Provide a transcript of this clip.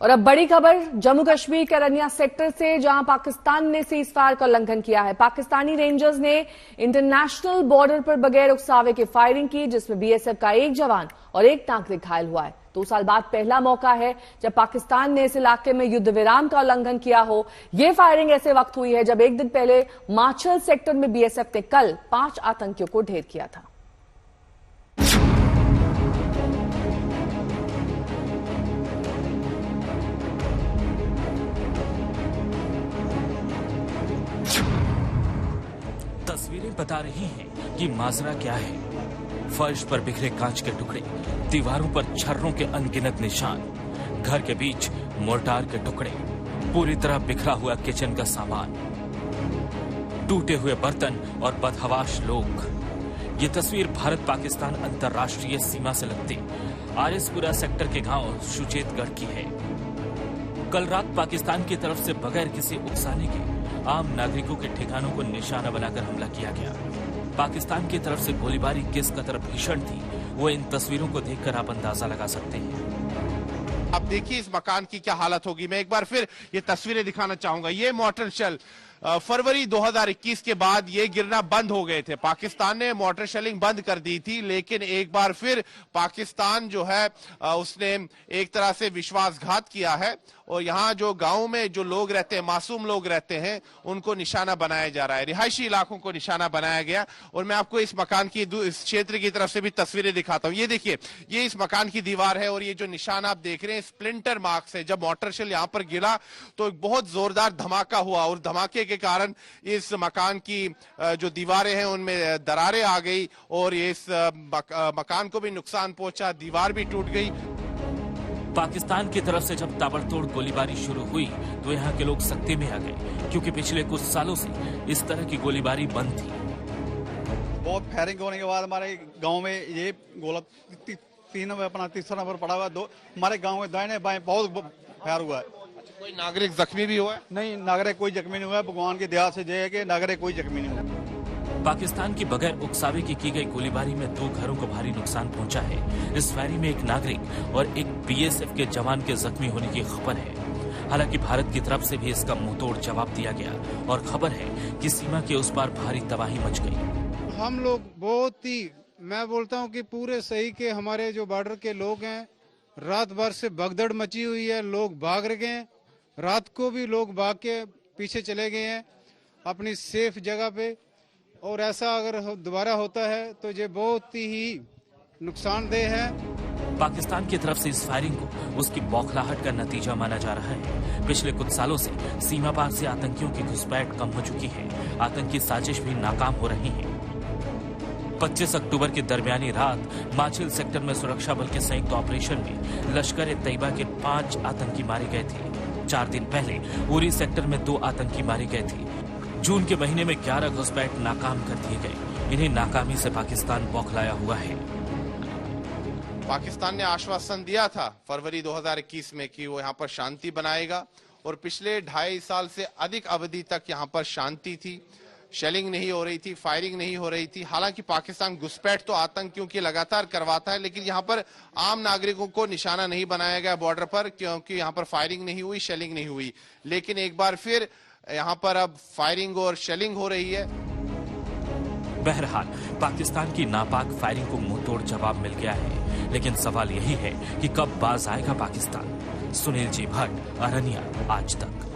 और अब बड़ी खबर जम्मू कश्मीर के अरनिया सेक्टर से, जहां पाकिस्तान ने सीज फायर का उल्लंघन किया है। पाकिस्तानी रेंजर्स ने इंटरनेशनल बॉर्डर पर बगैर उकसावे के फायरिंग की, जिसमें बीएसएफ का एक जवान और एक नागरिक घायल हुआ है। 2 साल बाद पहला मौका है जब पाकिस्तान ने इस इलाके में युद्ध विराम का उल्लंघन किया हो। यह फायरिंग ऐसे वक्त हुई है जब एक दिन पहले माचल सेक्टर में बीएसएफ ने कल 5 आतंकियों को ढेर किया था। तस्वीरें बता रही हैं कि माजरा क्या है। फर्श पर बिखरे कांच के टुकड़े, दीवारों पर छर्रों के अनगिनत निशान, घर के बीच मोर्टार के टुकड़े, पूरी तरह बिखरा हुआ किचन का सामान, टूटे हुए बर्तन और बदहवाश लोग। ये तस्वीर भारत पाकिस्तान अंतर्राष्ट्रीय सीमा से लगती आरएसपुरा सेक्टर के गांव सुचेतगढ़ की है। कल रात पाकिस्तान की तरफ से बगैर किसी उकसाने के आम नागरिकों के ठिकानों को निशाना बनाकर हमला किया गया। पाकिस्तान की तरफ से गोलीबारी किस कदर भीषण थी, वो इन तस्वीरों को देखकर आप अंदाजा लगा सकते हैं। आप देखिए इस मकान की क्या हालत होगी। मैं एक बार फिर ये तस्वीरें दिखाना चाहूंगा। ये मोर्टार शेल फरवरी 2021 के बाद ये गिरना बंद हो गए थे। पाकिस्तान ने मोर्टार शेलिंग बंद कर दी थी, लेकिन एक बार फिर पाकिस्तान जो है उसने एक तरह से विश्वासघात किया है और यहाँ जो गांव में जो लोग रहते हैं, मासूम लोग रहते हैं, उनको निशाना बनाया जा रहा है। रिहायशी इलाकों को निशाना बनाया गया। और मैं आपको इस मकान की, इस क्षेत्र की तरफ से भी तस्वीरें दिखाता हूँ। ये देखिए, ये इस मकान की दीवार है और ये जो निशान आप देख रहे हैं स्प्लिंटर मार्क्स है। जब मोर्टार शेल यहाँ पर गिरा तो एक बहुत जोरदार धमाका हुआ और धमाके के कारण इस मकान की जो दीवारें हैं उनमें दरारें आ गई और इस मकान को भी नुकसान पहुंचा, दीवार भी टूट गई। पाकिस्तान की तरफ से जब ताबड़तोड़ गोलीबारी शुरू हुई तो यहाँ के लोग सख्ती में आ गए, क्योंकि पिछले कुछ सालों से इस तरह की गोलीबारी बंद थी। बहुत फायरिंग होने के बाद हमारे गांव में ये गोला 3 नंबर अपना तीसरा नंबर पड़ा हुआ है। हमारे गांव में दाहिने बाएं बहुत फायर हुआ है। कोई नागरिक जख्मी भी हुआ है? नहीं, नागरिक कोई जख्मी नहीं हुआ है। भगवान की दया से जय है कि नागरिक कोई जख्मी नहीं हुआ। पाकिस्तान की बगैर उकसावे की गई गोलीबारी में 2 घरों को भारी नुकसान पहुंचा है। इस फायरिंग में एक नागरिक और एक बीएसएफ के जवान के जख्मी होने की खबर है। हालांकि भारत की तरफ से भी इसका मुंहतोड़ जवाब दिया गया और खबर है कि सीमा के उस पार भारी तबाही मच गई। हम लोग बहुत ही, मैं बोलता हूं कि पूरे सही के हमारे जो बॉर्डर के लोग हैं, रात भर से भगदड़ मची हुई है। लोग भाग रहे हैं, रात को भी लोग भाग के पीछे चले गए हैं अपनी सेफ जगह पे। और ऐसा अगर दोबारा होता है तो ये बहुत ही नुकसानदेह है। पाकिस्तान की तरफ से इस फायरिंग को उसकी बौखलाहट का नतीजा माना जा रहा है। पिछले कुछ सालों से सीमा पार से आतंकियों की घुसपैठ कम हो चुकी है। आतंकी साजिश भी नाकाम हो रही है। 25 अक्टूबर की दरमियानी रात माचिल सेक्टर में सुरक्षा बल के संयुक्त ऑपरेशन में लश्कर-ए-तैयबा के 5 आतंकी मारे गए थे। 4 दिन पहले उरी सेक्टर में 2 आतंकी मारे गए थे। जून के महीने में 11 घुसपैठ नाकाम कर दिए गए। इन्हीं नाकामी से पाकिस्तान बौखलाया हुआ है। पाकिस्तान ने आश्वासन दिया था फरवरी 2021 में कि वो यहाँ पर शांति बनाएगा और पिछले 2.5 साल से अधिक अवधि तक यहाँ पर शांति थी। शेलिंग नहीं हो रही थी, फायरिंग नहीं हो रही थी। हालांकि पाकिस्तान घुसपैठ तो आतंकियों की लगातार करवाता है, लेकिन यहाँ पर आम नागरिकों को निशाना नहीं बनाया गया बॉर्डर पर, क्योंकि यहाँ पर फायरिंग नहीं हुई, शेलिंग नहीं हुई। लेकिन एक बार फिर यहाँ पर अब फायरिंग और शेलिंग हो रही है। बहरहाल पाकिस्तान की नापाक फायरिंग को मुंहतोड़ जवाब मिल गया है, लेकिन सवाल यही है कि कब बाज आएगा पाकिस्तान। सुनील जी भट्ट, अरनिया, आज तक।